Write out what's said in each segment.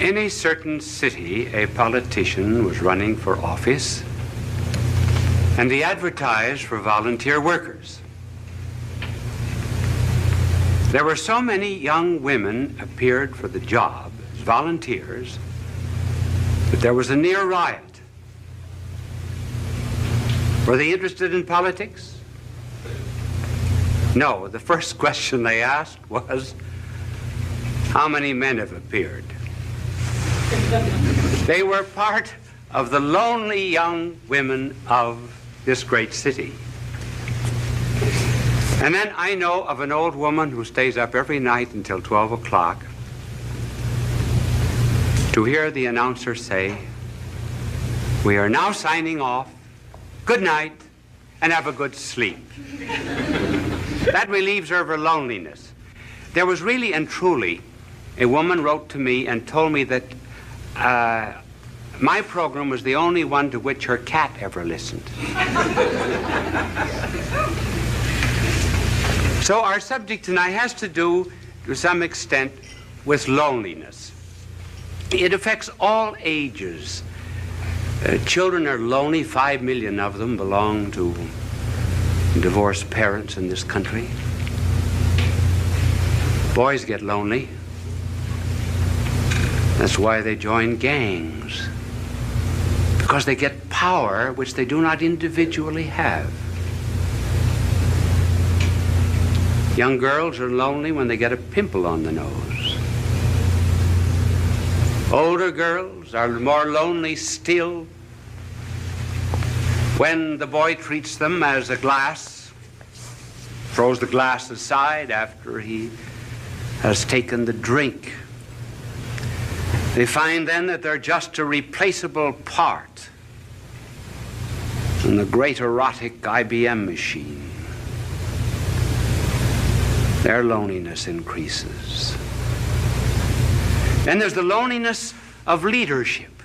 In a certain city, a politician was running for office, and he advertised for volunteer workers. There were so many young women appeared for the job as volunteers that there was a near riot. Were they interested in politics? No. The first question they asked was, how many men have appeared? They were part of the lonely young women of this great city. And then I know of an old woman who stays up every night until 12 o'clock to hear the announcer say, "We are now signing off. Good night, and have a good sleep." That relieves her of her loneliness. There was really and truly, a woman wrote to me and told me that my program was the only one to which her cat ever listened. So our subject tonight has to do, to some extent, with loneliness. It affects all ages. Children are lonely. 5 million of them belong to divorced parents in this country. Boys get lonely. That's why they join gangs, because they get power which they do not individually have. Young girls are lonely when they get a pimple on the nose. Older girls are more lonely still when the boy treats them as a glass, throws the glass aside after he has taken the drink. They find then that they're just a replaceable part in the great erotic IBM machine. Their loneliness increases. Then there's the loneliness of leadership,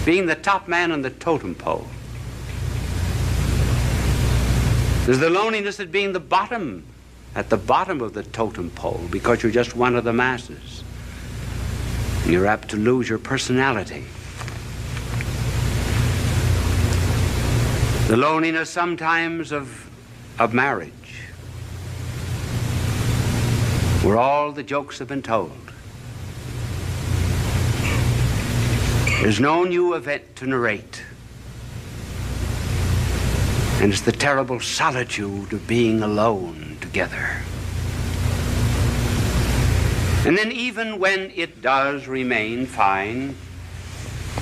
being the top man on the totem pole. There's the loneliness of being at the bottom of the totem pole, because you're just one of the masses. And you're apt to lose your personality. The loneliness sometimes of marriage, where all the jokes have been told. There's no new event to narrate. And it's the terrible solitude of being alone together. And then even when it does remain fine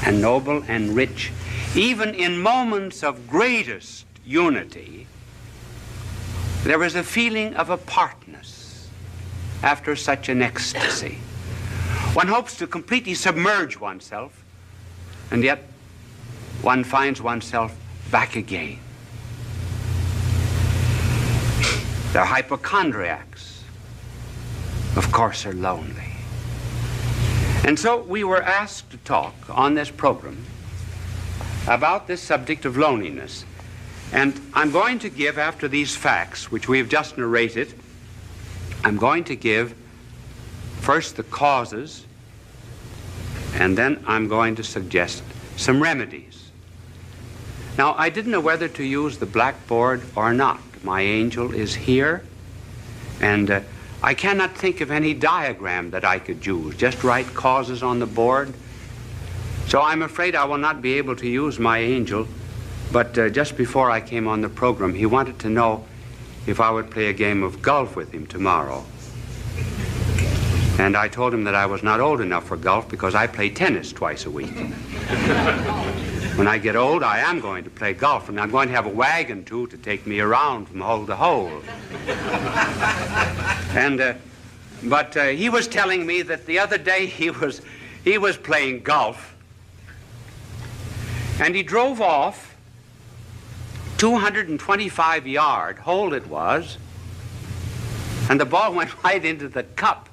and noble and rich, even in moments of greatest unity, there is a feeling of apartness after such an ecstasy. One hopes to completely submerge oneself, and yet one finds oneself back again. They're hypochondriacs. Of course, are lonely. And so we were asked to talk on this program about this subject of loneliness. And I'm going to give, after these facts, which we have just narrated, I'm going to give first the causes, and then I'm going to suggest some remedies. Now, I didn't know whether to use the blackboard or not. My angel is here, and I cannot think of any diagram that I could use. Just write causes on the board. So I'm afraid I will not be able to use my angel, but just before I came on the program, he wanted to know if I would play a game of golf with him tomorrow. And I told him that I was not old enough for golf because I play tennis twice a week. When I get old, I am going to play golf, and I'm going to have a wagon, too, to take me around from hole to hole. But he was telling me that the other day he was playing golf, and he drove off 225-yard hole it was, and the ball went right into the cup.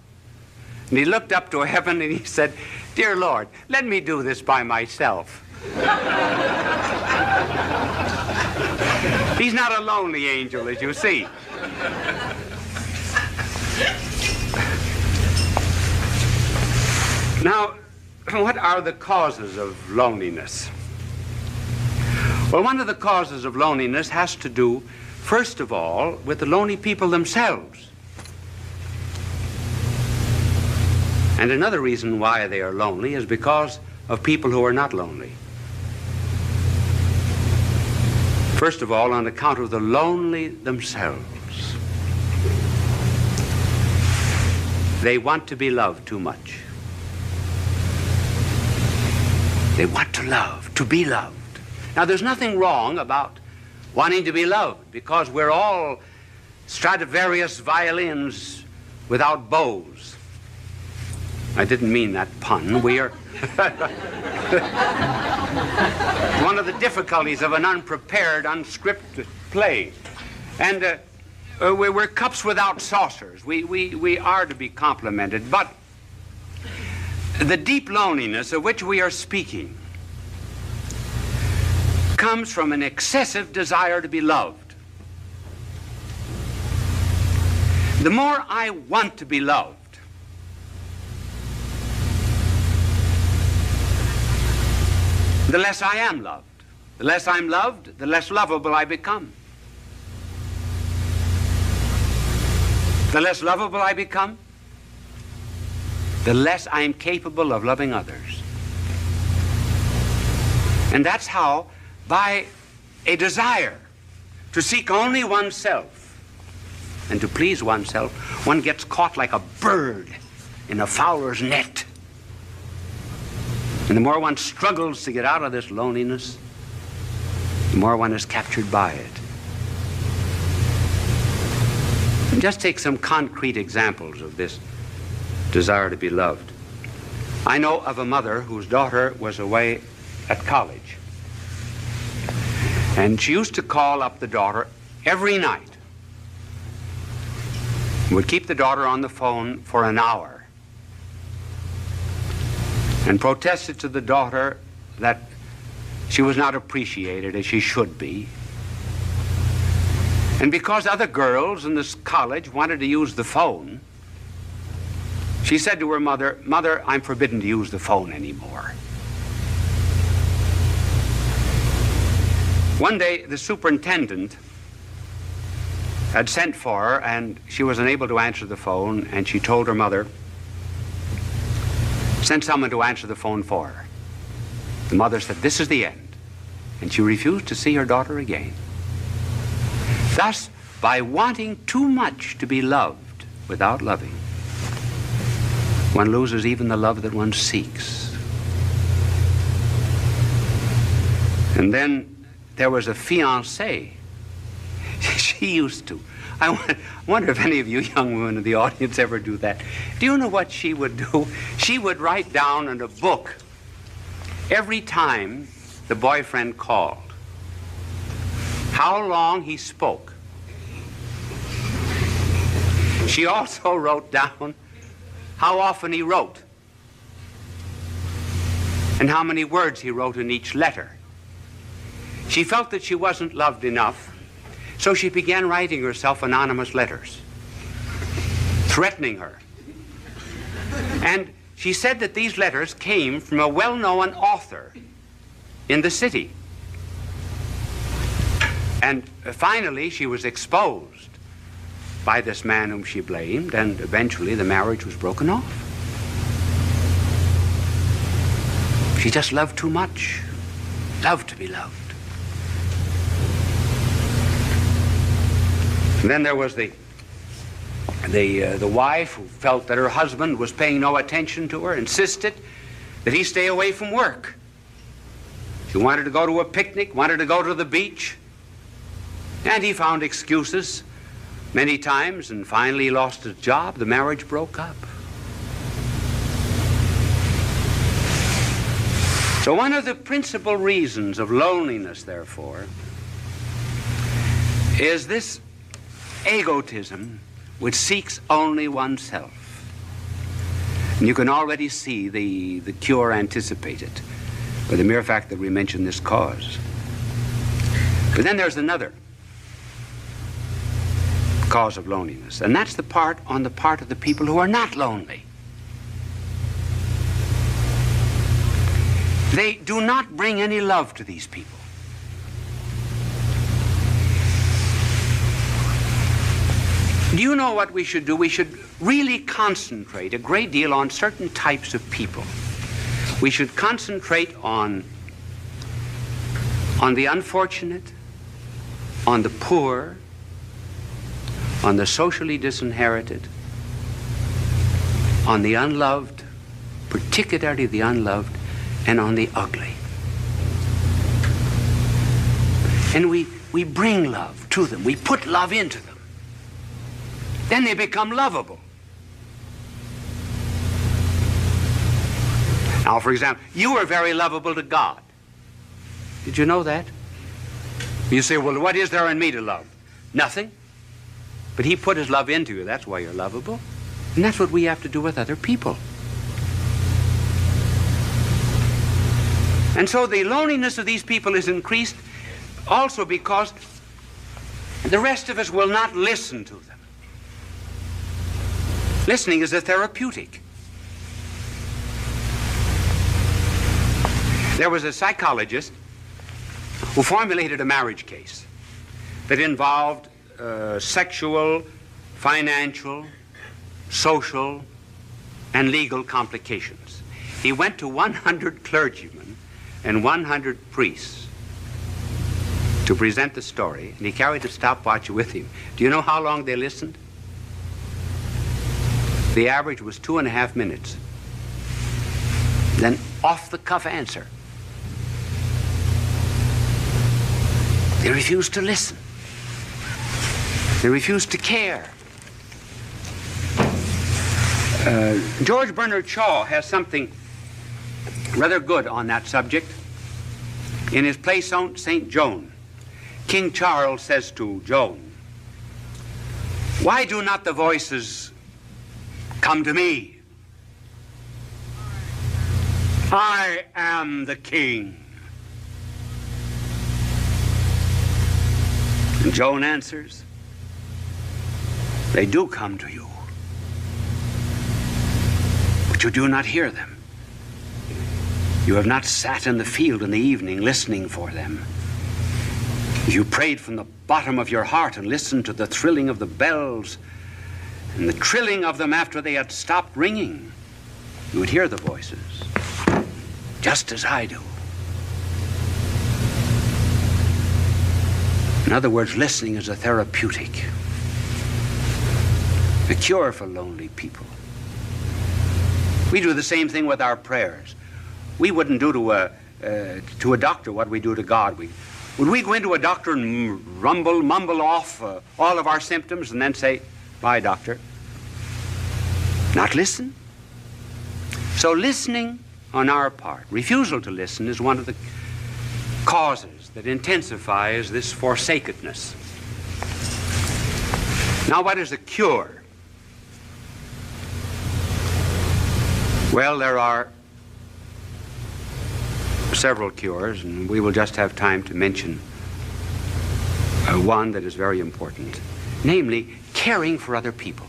And he looked up to heaven and he said, "Dear Lord, let me do this by myself." He's not a lonely angel, as you see. what are the causes of loneliness? Well, one of the causes of loneliness has to do, first of all, with the lonely people themselves. And another reason why they are lonely is because of people who are not lonely. First of all, on account of the lonely themselves. They want to be loved too much. They want to love, to be loved. Now, there's nothing wrong about wanting to be loved, because we're all Stradivarius violins without bows. I didn't mean that pun. We are... one of the difficulties of an unprepared, unscripted play. And we're cups without saucers. We are to be complimented. But the deep loneliness of which we are speaking comes from an excessive desire to be loved. The more I want to be loved, the less I am loved. The less I'm loved, the less lovable I become. The less lovable I become, the less I am capable of loving others. And that's how, by a desire to seek only oneself and to please oneself, one gets caught like a bird in a fowler's net. And the more one struggles to get out of this loneliness, the more one is captured by it. And just take some concrete examples of this desire to be loved. I know of a mother whose daughter was away at college. And she used to call up the daughter every night. Would keep the daughter on the phone for an hour. And protested to the daughter that she was not appreciated as she should be. And because other girls in this college wanted to use the phone, she said to her mother, "Mother, I'm forbidden to use the phone anymore." One day, the superintendent had sent for her, and she was unable to answer the phone, and she told her mother, "Send someone to answer the phone for her." The mother said, "This is the end." And she refused to see her daughter again. Thus, by wanting too much to be loved without loving, one loses even the love that one seeks. And then there was a fiancée. She used to. I wonder if any of you young women in the audience ever do that. Do you know what she would do? She would write down in a book every time the boyfriend called how long he spoke. She also wrote down how often he wrote and how many words he wrote in each letter. She felt that she wasn't loved enough, so she began writing herself anonymous letters, threatening her. And she said that these letters came from a well-known author in the city. And finally, she was exposed by this man whom she blamed, and eventually the marriage was broken off. She just loved too much, loved to be loved. And then there was the wife who felt that her husband was paying no attention to her, insisted that he stay away from work. She wanted to go to a picnic, wanted to go to the beach, and he found excuses many times, and finally he lost his job. The marriage broke up. So one of the principal reasons of loneliness, therefore, is this egotism which seeks only oneself. And you can already see the cure anticipated by the mere fact that we mention this cause. But then there's another cause of loneliness, and that's on the part of the people who are not lonely. They do not bring any love to these people. Do you know what we should do? We should really concentrate a great deal on certain types of people. We should concentrate on the unfortunate, on the poor, on the socially disinherited, on the unloved, particularly the unloved, and on the ugly. And we bring love to them. We put love into them. Then they become lovable. Now, for example, you are very lovable to God. Did you know that? You say, well, what is there in me to love? Nothing. But he put his love into you. That's why you're lovable. And that's what we have to do with other people. And so the loneliness of these people is increased also because the rest of us will not listen to them. Listening is a therapeutic. There was a psychologist who formulated a marriage case that involved sexual, financial, social, and legal complications. He went to 100 clergymen and 100 priests to present the story, and he carried a stopwatch with him. Do you know how long they listened? The average was 2.5 minutes. Then off-the-cuff answer. They refused to listen. They refused to care. George Bernard Shaw has something rather good on that subject. In his play St. Joan, King Charles says to Joan, "Why do not the voices come to me? I am the king." And Joan answers, "They do come to you, but you do not hear them. You have not sat in the field in the evening listening for them. If you prayed from the bottom of your heart and listened to the thrilling of the bells and the trilling of them after they had stopped ringing, you would hear the voices, just as I do." In other words, listening is a therapeutic, a cure for lonely people. We do the same thing with our prayers. We wouldn't do to a doctor what we do to God. Would we go into a doctor and mumble off all of our symptoms and then say, "Bye, doctor"? Not listen. So listening on our part, refusal to listen, is one of the causes that intensifies this forsakenness. Now, what is a cure? Well, there are several cures, and we will just have time to mention one that is very important, namely caring for other people.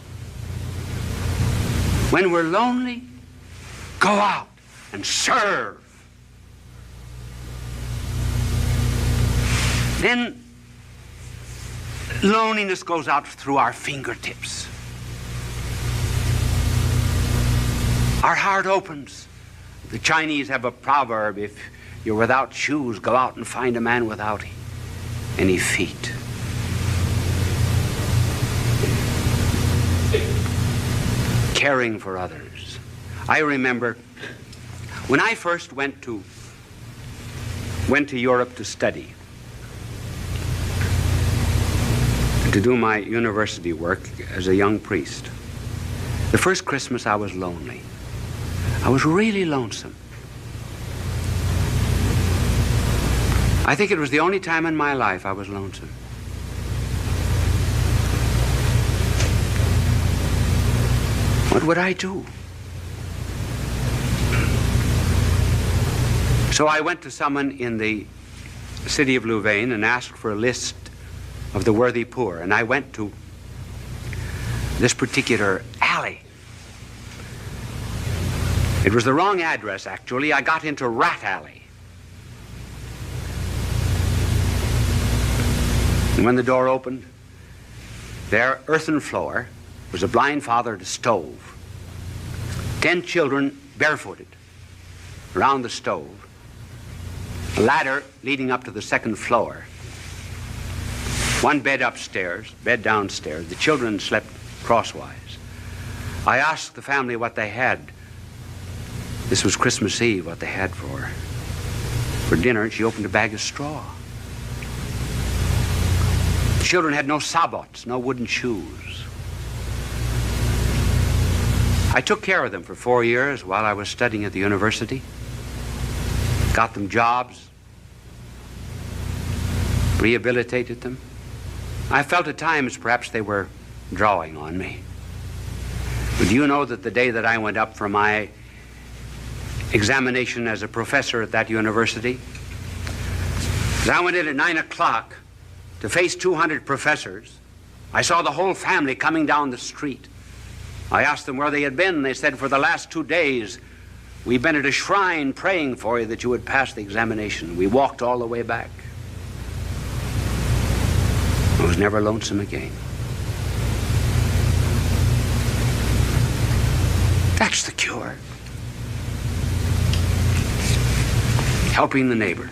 When we're lonely, go out and serve. Then loneliness goes out through our fingertips. Our heart opens. The Chinese have a proverb, if you're without shoes, go out and find a man without any feet. Caring for others. I remember when I first went to Europe to study, to do my university work as a young priest. The first Christmas I was lonely. I was really lonesome. I think it was the only time in my life I was lonesome. What would I do? So I went to someone in the city of Louvain and asked for a list of the worthy poor. And I went to this particular alley. It was the wrong address, actually. I got into Rat Alley. And when the door opened, there, earthen floor, was a blind father at a stove. 10 children barefooted around the stove. A ladder leading up to the second floor. One bed upstairs, bed downstairs. The children slept crosswise. I asked the family what they had. This was Christmas Eve, what they had for dinner, and she opened a bag of straw. The children had no sabots, no wooden shoes. I took care of them for 4 years while I was studying at the university. Got them jobs, rehabilitated them. I felt at times perhaps they were drawing on me. But do you know that the day that I went up for my examination as a professor at that university, as I went in at 9 o'clock to face 200 professors, I saw the whole family coming down the street. I asked them where they had been. They said, for the last 2 days, we've been at a shrine praying for you that you would pass the examination. We walked all the way back. I was never lonesome again. That's the cure. Helping the neighbor.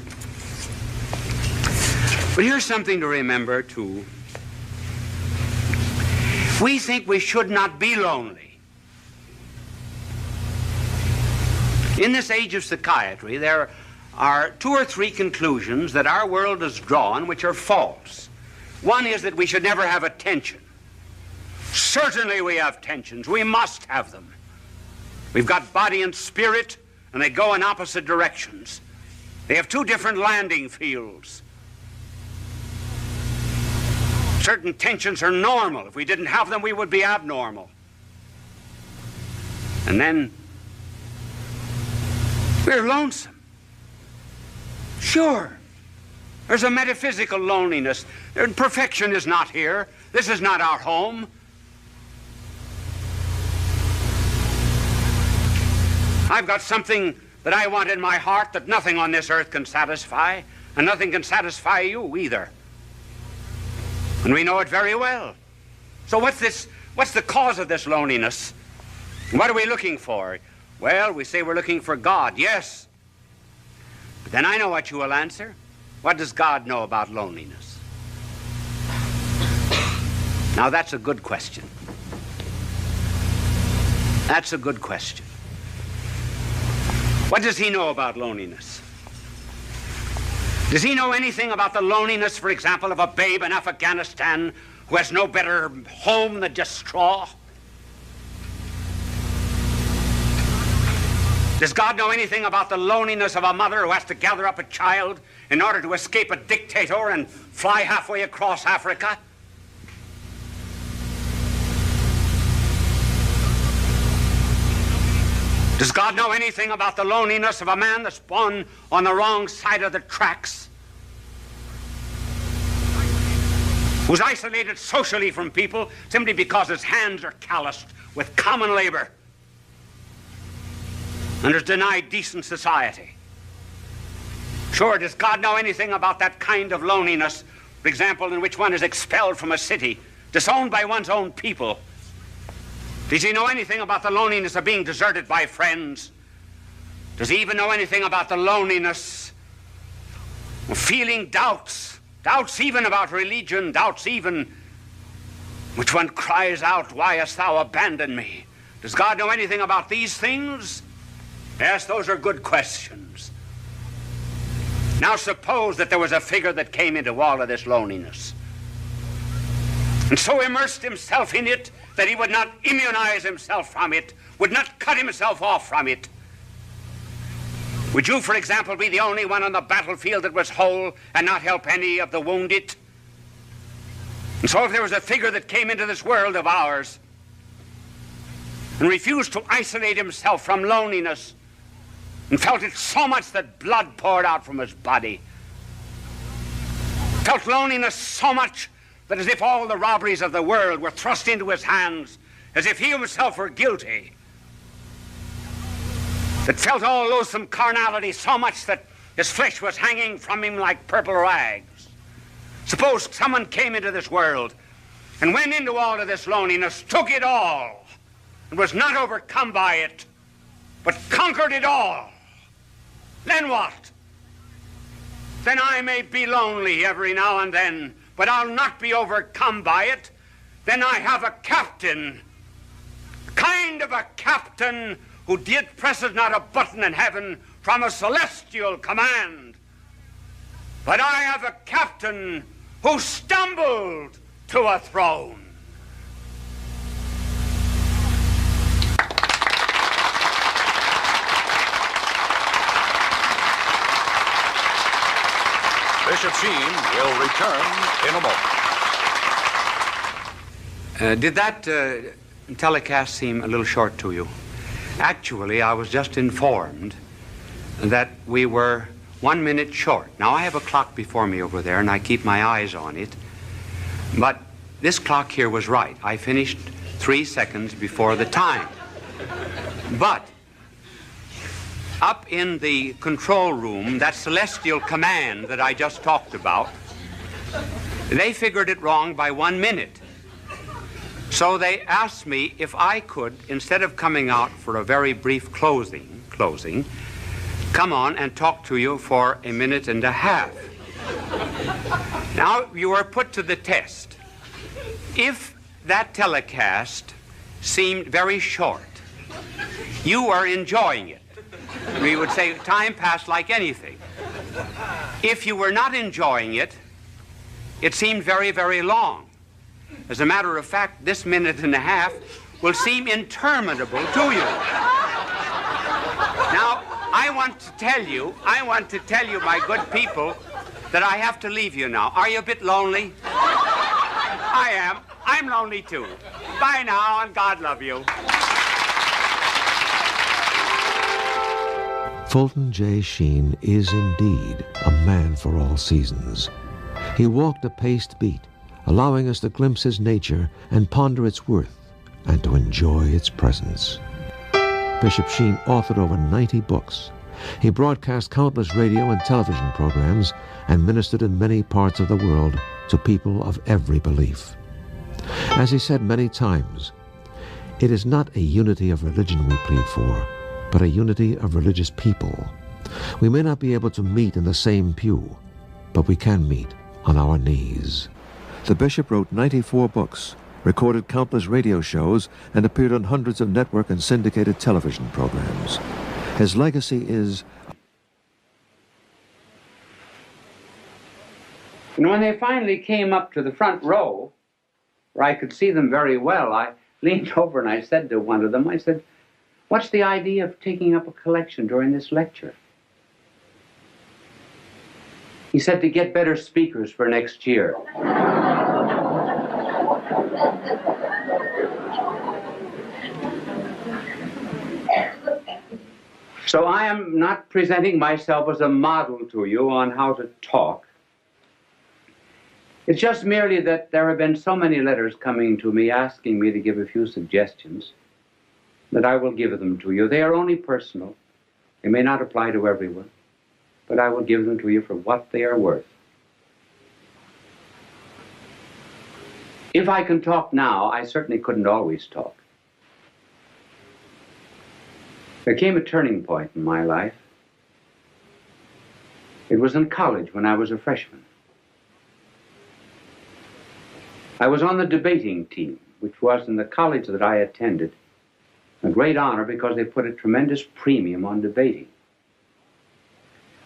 But here's something to remember, too. We think we should not be lonely. In this age of psychiatry, there are 2 or 3 conclusions that our world has drawn which are false. One is that we should never have a tension. Certainly we have tensions. We must have them. We've got body and spirit, and they go in opposite directions. They have 2 different landing fields. Certain tensions are normal. If we didn't have them, we would be abnormal. And then we're lonesome. Sure. There's a metaphysical loneliness. Perfection is not here. This is not our home. I've got something that I want in my heart that nothing on this earth can satisfy, and nothing can satisfy you either. And we know it very well. So what's the cause of this loneliness? What are we looking for? Well, we say we're looking for God, yes. But then I know what you will answer. What does God know about loneliness? Now that's a good question. That's a good question. What does he know about loneliness? Does he know anything about the loneliness, for example, of a babe in Afghanistan who has no better home than just straw? Does God know anything about the loneliness of a mother who has to gather up a child in order to escape a dictator and fly halfway across Africa? Does God know anything about the loneliness of a man that's born on the wrong side of the tracks? Who's isolated socially from people simply because his hands are calloused with common labor and is denied decent society? Sure, does God know anything about that kind of loneliness, for example, in which one is expelled from a city, disowned by one's own people? Does he know anything about the loneliness of being deserted by friends? Does he even know anything about the loneliness of feeling doubts? Doubts even about religion, doubts even which one cries out, "Why hast thou abandoned me?" Does God know anything about these things? Yes, those are good questions. Now suppose that there was a figure that came into all of this loneliness and so immersed himself in it that he would not immunize himself from it, would not cut himself off from it. Would you, for example, be the only one on the battlefield that was whole and not help any of the wounded? And so if there was a figure that came into this world of ours and refused to isolate himself from loneliness and felt it so much that blood poured out from his body, felt loneliness so much that as if all the robberies of the world were thrust into his hands, as if he himself were guilty, that felt all loathsome carnality so much that his flesh was hanging from him like purple rags. Suppose someone came into this world and went into all of this loneliness, took it all, and was not overcome by it, but conquered it all. Then what? Then I may be lonely every now and then, but I'll not be overcome by it. Then I have a captain, kind of a captain who did presses not a button in heaven from a celestial command. But I have a captain who stumbled to a throne. Bishop Sheen will return in a moment. Did that telecast seem a little short to you? Actually, I was just informed that we were 1 minute short. Now, I have a clock before me over there, and I keep my eyes on it. But this clock here was right. I finished 3 seconds before the time. But up in the control room, that celestial command that I just talked about, they figured it wrong by 1 minute. So they asked me if I could, instead of coming out for a very brief closing, come on and talk to you for 1.5 minutes. Now, you are put to the test. If that telecast seemed very short, you are enjoying it. We would say time passed like anything. If you were not enjoying it, it seemed very, very long. As a matter of fact, this 1.5 minutes will seem interminable to you. Now, I want to tell you, my good people, that I have to leave you now. Are you a bit lonely? I am. I'm lonely too. Bye now, and God love you. Fulton J. Sheen is indeed a man for all seasons. He walked a paced beat, allowing us to glimpse his nature and ponder its worth and to enjoy its presence. Bishop Sheen authored over 90 books. He broadcast countless radio and television programs and ministered in many parts of the world to people of every belief. As he said many times, it is not a unity of religion we plead for, but a unity of religious people. We may not be able to meet in the same pew, but we can meet on our knees. The bishop wrote 94 books, recorded countless radio shows, and appeared on hundreds of network and syndicated television programs. His legacy is... And when they finally came up to the front row, where I could see them very well, I leaned over and I said to one of them, I said, "What's the idea of taking up a collection during this lecture?" He said, "To get better speakers for next year." So I am not presenting myself as a model to you on how to talk. It's just merely that there have been so many letters coming to me asking me to give a few suggestions that I will give them to you. They are only personal. They may not apply to everyone, but I will give them to you for what they are worth. If I can talk now, I certainly couldn't always talk. There came a turning point in my life. It was in college when I was a freshman. I was on the debating team, which was in the college that I attended a great honor because they put a tremendous premium on debating.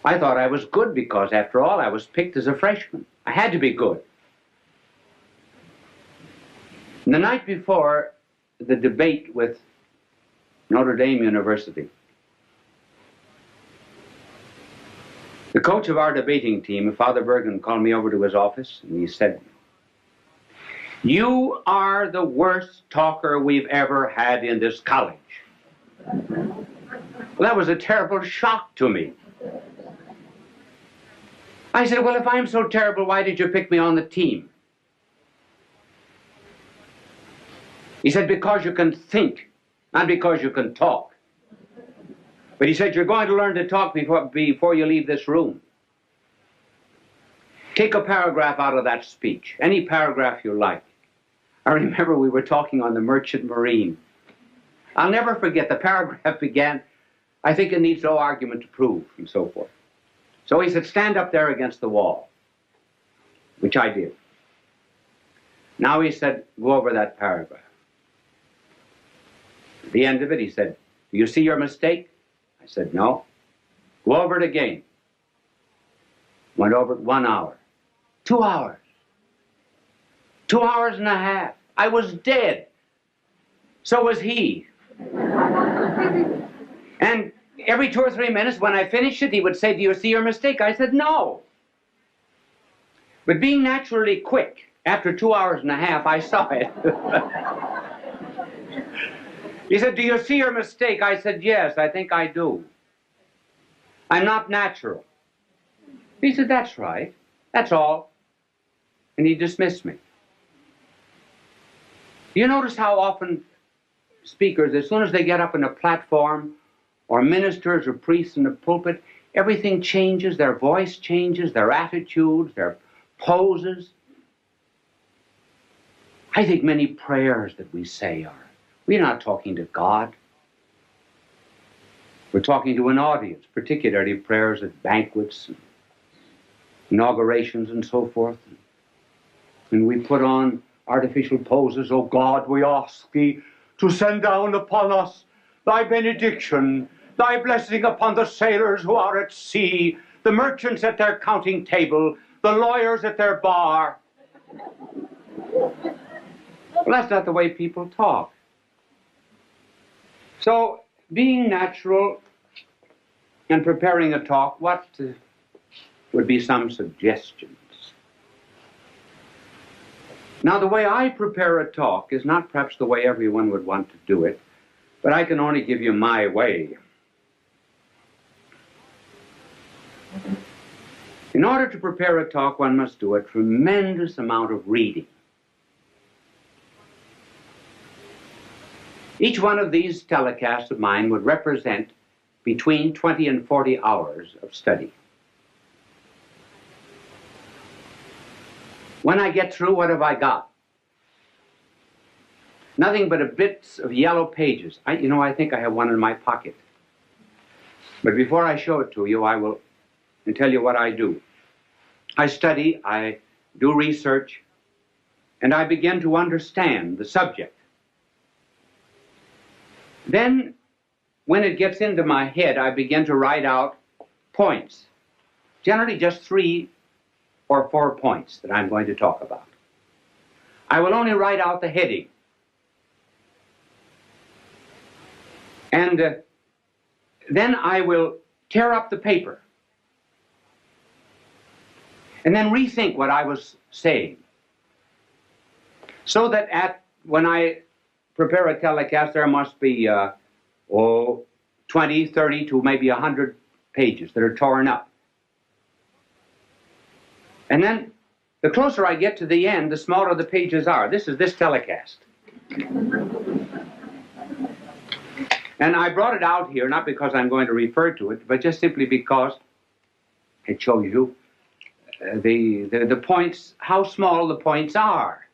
I thought I was good because, after all, I was picked as a freshman. I had to be good. And the night before the debate with Notre Dame University, the coach of our debating team, Father Bergen, called me over to his office and he said, "You are the worst talker we've ever had in this college." Well, that was a terrible shock to me. I said, "Well, if I'm so terrible, why did you pick me on the team?" He said, "Because you can think, not because you can talk." But he said, you're going to learn to talk before you leave this room. Take a paragraph out of that speech, any paragraph you like. I remember we were talking on the Merchant Marine. I'll never forget, the paragraph began, I think it needs no argument to prove, and so forth. So he said, stand up there against the wall, which I did. Now he said, go over that paragraph. At the end of it, he said, do you see your mistake? I said, no. Go over it again. Went over it 1 hour. 2 hours. 2 hours and a half. I was dead. So was he. And every 2 or 3 minutes, when I finished it, he would say, do you see your mistake? I said, no. But being naturally quick, after 2 hours and a half, I saw it. He said, do you see your mistake? I said, yes, I think I do. I'm not natural. He said, that's right. That's all. And he dismissed me. You notice how often speakers, as soon as they get up on a platform, or ministers or priests in the pulpit, everything changes, their voice changes, their attitudes, their poses. I think many prayers that we say are, we're not talking to God. We're talking to an audience, particularly prayers at banquets, and inaugurations and so forth. And we put on artificial poses. Oh God, we ask thee to send down upon us thy benediction, thy blessing upon the sailors who are at sea, the merchants at their counting table, the lawyers at their bar. Well, that's not the way people talk. So, being natural and preparing a talk, what would be some suggestions? Now, the way I prepare a talk is not perhaps the way everyone would want to do it, but I can only give you my way. In order to prepare a talk, one must do a tremendous amount of reading. Each one of these telecasts of mine would represent between 20 and 40 hours of study. When I get through, what have I got? Nothing but a bits of yellow pages. I think I have one in my pocket. But before I show it to you, I will tell you what I do. I study, I do research, and I begin to understand the subject. Then, when it gets into my head, I begin to write out points. Generally just 3 or 4 points that I'm going to talk about. I will only write out the heading. And then I will tear up the paper. And then rethink what I was saying. So that when I prepare a telecast, there must be 20, 30 to maybe 100 pages that are torn up. And then the closer I get to the end, the smaller the pages are. This is this telecast. And I brought it out here, not because I'm going to refer to it, but just simply because it shows you the points, how small the points are.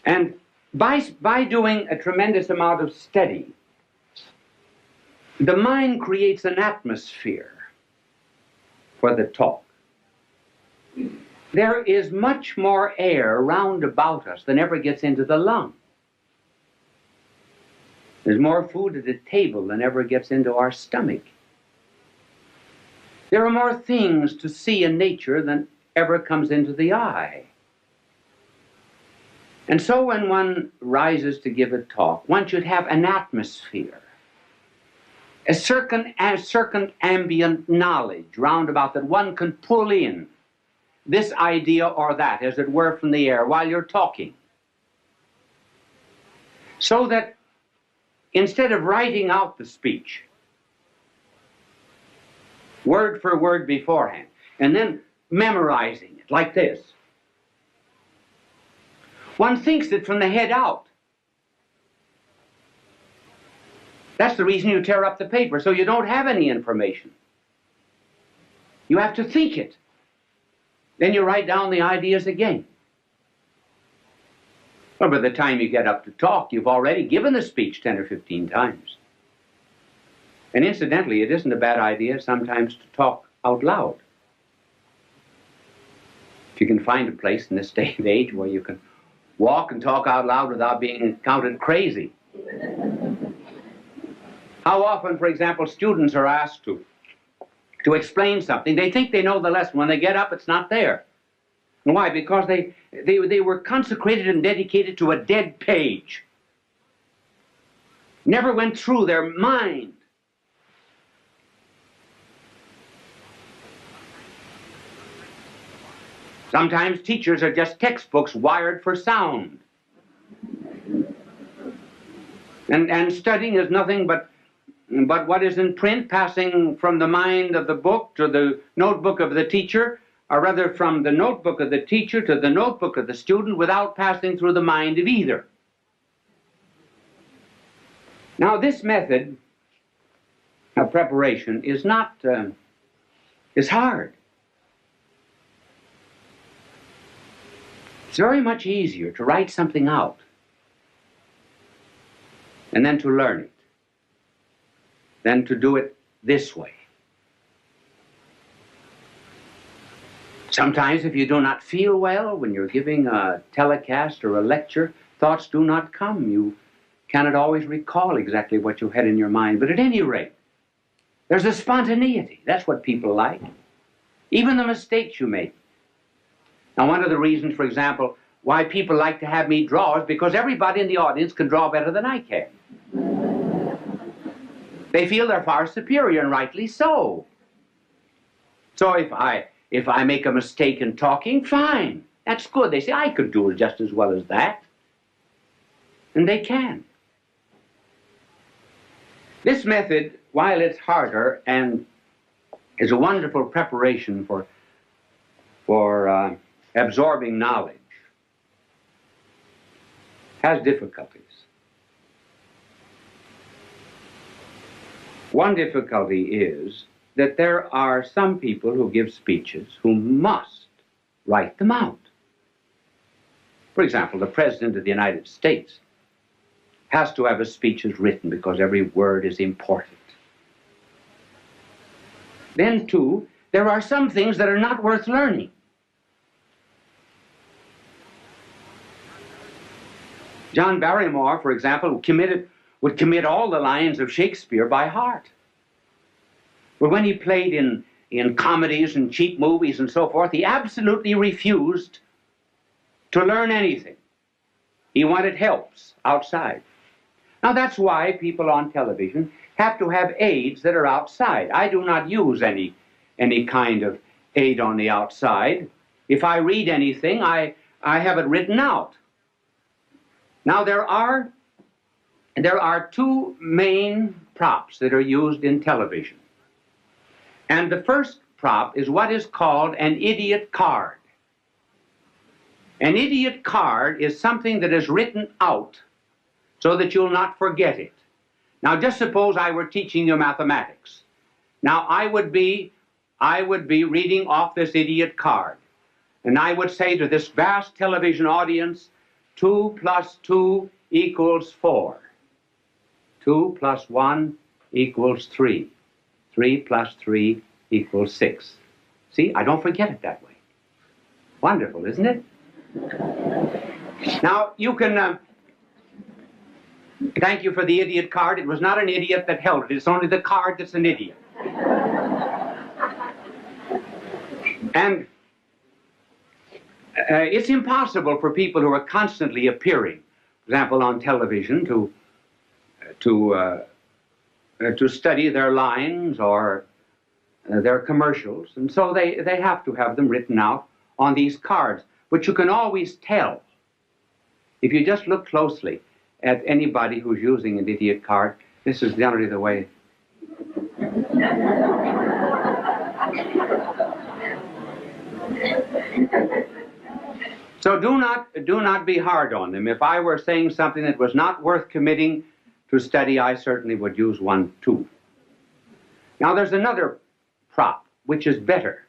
And by doing a tremendous amount of study, the mind creates an atmosphere for the talk. There is much more air round about us than ever gets into the lung. There's more food at the table than ever gets into our stomach. There are more things to see in nature than ever comes into the eye. And so when one rises to give a talk, one should have an atmosphere, a certain ambient knowledge round about that one can pull in this idea or that, as it were, from the air while you're talking. So that instead of writing out the speech, word for word beforehand, and then memorizing it like this, one thinks it from the head out. That's the reason you tear up the paper, so you don't have any information. You have to think it. Then you write down the ideas again. Well, by the time you get up to talk, you've already given the speech 10 or 15 times. And incidentally, it isn't a bad idea sometimes to talk out loud. If you can find a place in this day and age where you can walk and talk out loud without being counted crazy. How often, for example, students are asked to explain something. They think they know the lesson. When they get up, it's not there. And why? Because they were consecrated and dedicated to a dead page. Never went through their mind. Sometimes teachers are just textbooks wired for sound. And studying is nothing but what is in print, passing from the mind of the book to the notebook of the teacher, or rather from the notebook of the teacher to the notebook of the student without passing through the mind of either. Now, this method of preparation is not, is hard. It's very much easier to write something out and then to learn it than to do it this way. Sometimes if you do not feel well when you're giving a telecast or a lecture, thoughts do not come. You cannot always recall exactly what you had in your mind. But at any rate, there's a spontaneity. That's what people like. Even the mistakes you make. Now, one of the reasons, for example, why people like to have me draw is because everybody in the audience can draw better than I can. They feel they're far superior, and rightly so. So if I make a mistake in talking, fine. That's good. They say, I could do it just as well as that. And they can. This method, while it's harder and is a wonderful preparation for absorbing knowledge, has difficulties. One difficulty is that there are some people who give speeches who must write them out. For example, the President of the United States has to have his speeches written because every word is important. Then, too, there are some things that are not worth learning. John Barrymore, for example, would commit all the lines of Shakespeare by heart. But when he played in comedies and cheap movies and so forth, he absolutely refused to learn anything. He wanted helps outside. Now that's why people on television have to have aids that are outside. I do not use any kind of aid on the outside. If I read anything, I have it written out. Now there are two main props that are used in television. And the first prop is what is called an idiot card. An idiot card is something that is written out so that you'll not forget it. Now just suppose I were teaching you mathematics. Now I would be reading off this idiot card. And I would say to this vast television audience, 2 plus 2 equals 4. 2 plus 1 equals 3. 3 plus 3 equals 6. See, I don't forget it that way. Wonderful, isn't it? Now, you can... thank you for the idiot card. It was not an idiot that held it. It's only the card that's an idiot. And it's impossible for people who are constantly appearing, for example, on television, to study their lines or their commercials. And so they have to have them written out on these cards. But you can always tell, if you just look closely at anybody who's using an idiot card, this is generally the way. So do not be hard on them. If I were saying something that was not worth committing to study, I certainly would use one too. Now there's another prop which is better,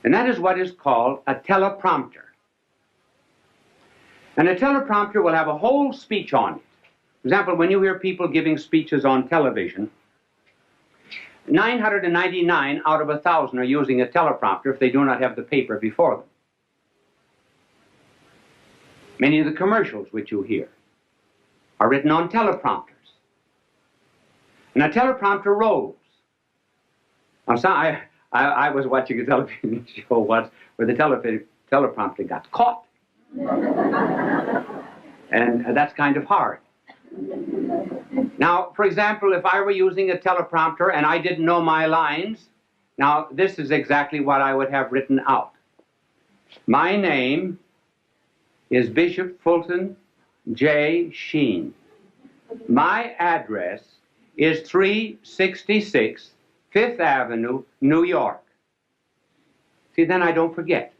and that is what is called a teleprompter. And a teleprompter will have a whole speech on it. For example, when you hear people giving speeches on television, 999 out of 1,000 are using a teleprompter if they do not have the paper before them. Many of the commercials which you hear are written on teleprompters. And a teleprompter rolls. Now, so I was watching a television show once where the teleprompter got caught. And that's kind of hard. Now, for example, if I were using a teleprompter and I didn't know my lines, now this is exactly what I would have written out. My name is Bishop Fulton J. Sheen. My address is 366 Fifth Avenue, New York. See, then I don't forget.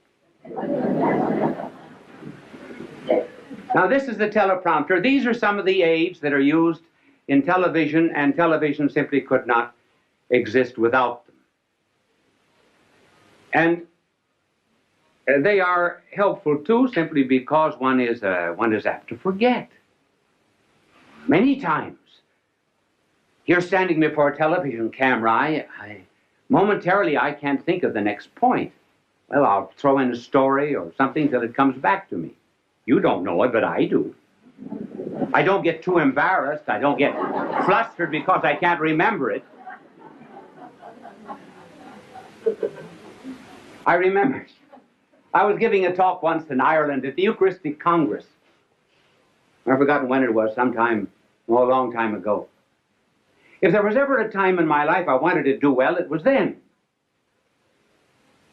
Now, this is the teleprompter. These are some of the aids that are used in television, and television simply could not exist without them. And they are helpful, too, simply because one is apt to forget. Many times, you're standing before a television camera, momentarily I can't think of the next point. Well, I'll throw in a story or something till it comes back to me. You don't know it, but I do. I don't get too embarrassed. I don't get flustered because I can't remember it. I remember, I was giving a talk once in Ireland at the Eucharistic Congress. I've forgotten when it was, sometime, a long time ago. If there was ever a time in my life I wanted to do well, it was then.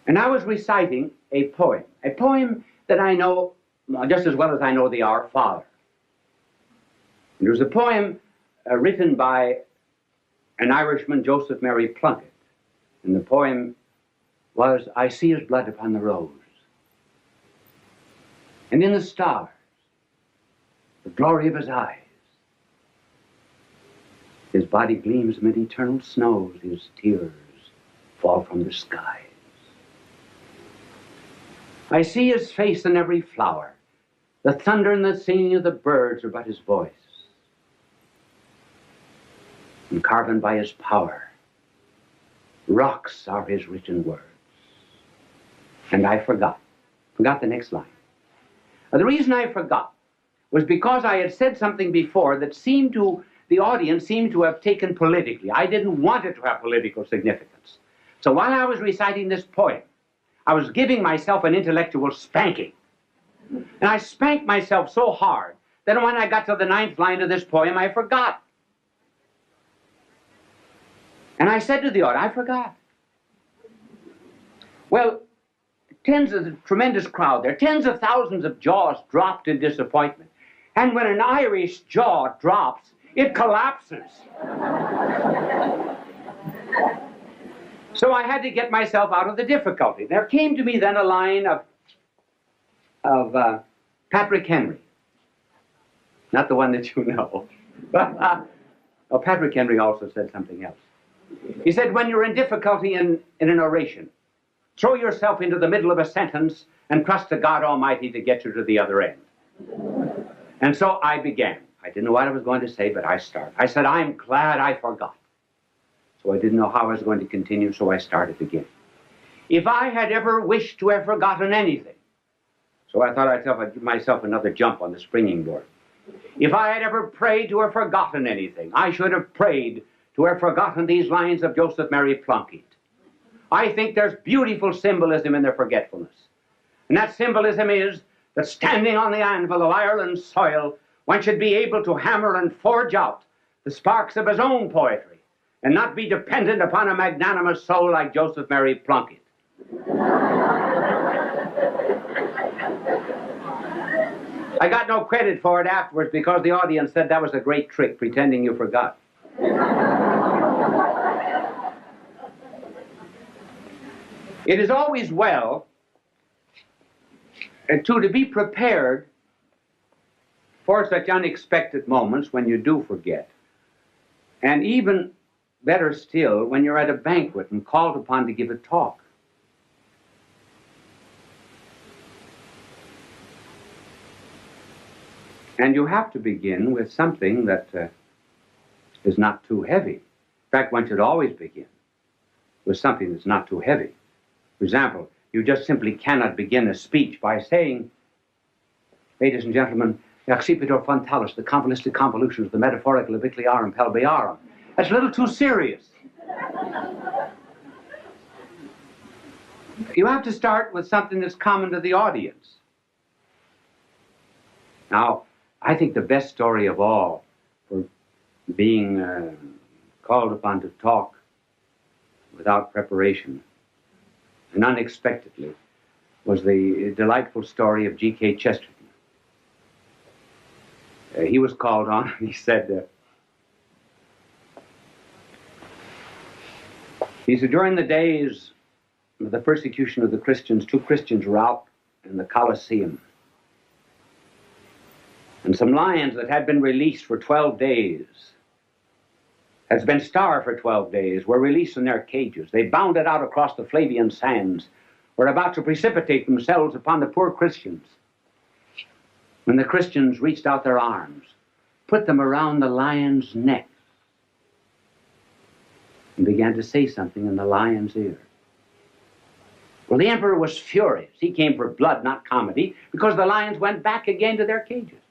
And I was reciting a poem that I know just as well as I know the Our Father. And it was a poem written by an Irishman, Joseph Mary Plunkett. And the poem was, I see his blood upon the rose, and in the stars, the glory of his eyes. His body gleams amid eternal snows, his tears fall from the skies. I see his face in every flower. The thunder and the singing of the birds are but his voice. And carven by his power, rocks are his written words. And I forgot the next line. The reason I forgot was because I had said something before that the audience seemed to have taken politically. I didn't want it to have political significance. So while I was reciting this poem, I was giving myself an intellectual spanking. And I spanked myself so hard that when I got to the 9th line of this poem, I forgot. And I said to the audience, I forgot. Well, tremendous crowd there, tens of thousands of jaws dropped in disappointment. And when an Irish jaw drops, it collapses. So I had to get myself out of the difficulty. There came to me then a line of Patrick Henry. Not the one that you know. Patrick Henry also said something else. He said, when you're in difficulty in an oration, throw yourself into the middle of a sentence and trust to God Almighty to get you to the other end. And so I began. I didn't know what I was going to say, but I started. I said, I'm glad I forgot. So I didn't know how I was going to continue, so I started again. If I had ever wished to have forgotten anything, so I thought I'd give myself another jump on the springing board. If I had ever prayed to have forgotten anything, I should have prayed to have forgotten these lines of Joseph Mary Plunkett. I think there's beautiful symbolism in their forgetfulness. And that symbolism is that standing on the anvil of Ireland's soil, one should be able to hammer and forge out the sparks of his own poetry and not be dependent upon a magnanimous soul like Joseph Mary Plunkett. I got no credit for it afterwards because the audience said that was a great trick, pretending you forgot. It is always well to be prepared for such unexpected moments when you do forget. And even better still, when you're at a banquet and called upon to give a talk. And you have to begin with something that is not too heavy. In fact, one should always begin with something that's not too heavy. For example, you just simply cannot begin a speech by saying, ladies and gentlemen, accipitur frontalis, the convoluted convolutions, the metaphorical abicliarum pelviarum. That's a little too serious. You have to start with something that's common to the audience. Now, I think the best story of all for being called upon to talk without preparation and unexpectedly was the delightful story of G.K. Chesterton. He was called on, and he said, during the days of the persecution of the Christians, 2 Christians were out in the Colosseum. And some lions that had been released for 12 days, had been starved for 12 days, were released in their cages. They bounded out across the Flavian sands, were about to precipitate themselves upon the poor Christians. When the Christians reached out their arms, put them around the lion's neck, and began to say something in the lion's ear. Well, the emperor was furious. He came for blood, not comedy, because the lions went back again to their cages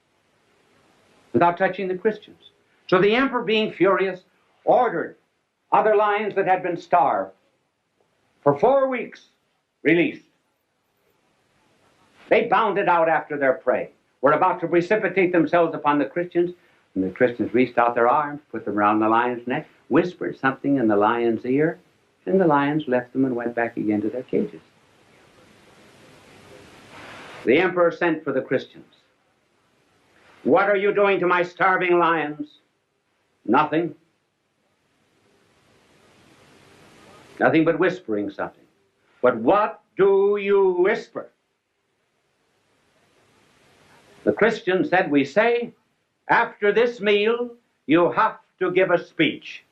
without touching the Christians. So the emperor, being furious, ordered other lions that had been starved for 4 weeks released. They bounded out after their prey, were about to precipitate themselves upon the Christians, and the Christians reached out their arms, put them around the lion's neck, whispered something in the lion's ear, and the lions left them and went back again to their cages. The emperor sent for the Christians. What are you doing to my starving lions? Nothing. Nothing but whispering something. But what do you whisper? The Christian said, we say, after this meal, you have to give a speech.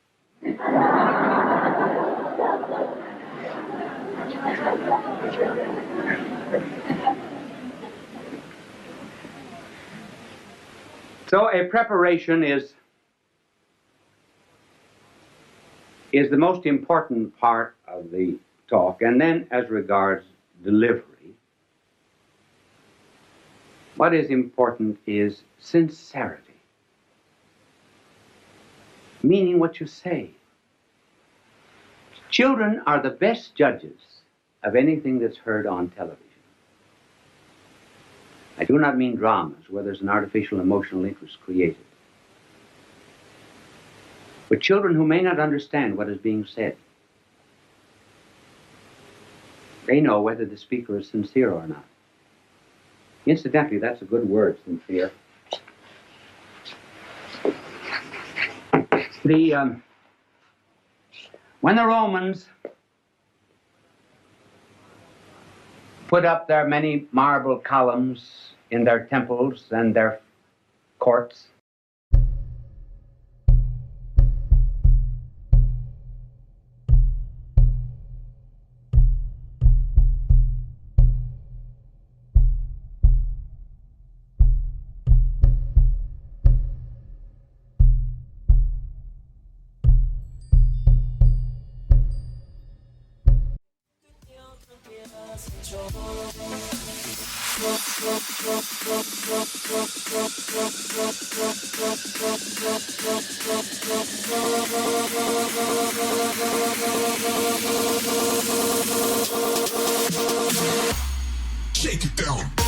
So a preparation is the most important part of the talk. And then as regards delivery, what is important is sincerity, meaning what you say. Children are the best judges of anything that's heard on television. I do not mean dramas where there's an artificial emotional interest created, but children who may not understand what is being said. They know whether the speaker is sincere or not. Incidentally, that's a good word, sincere. When the Romans put up their many marble columns in their temples and their courts, shake it down.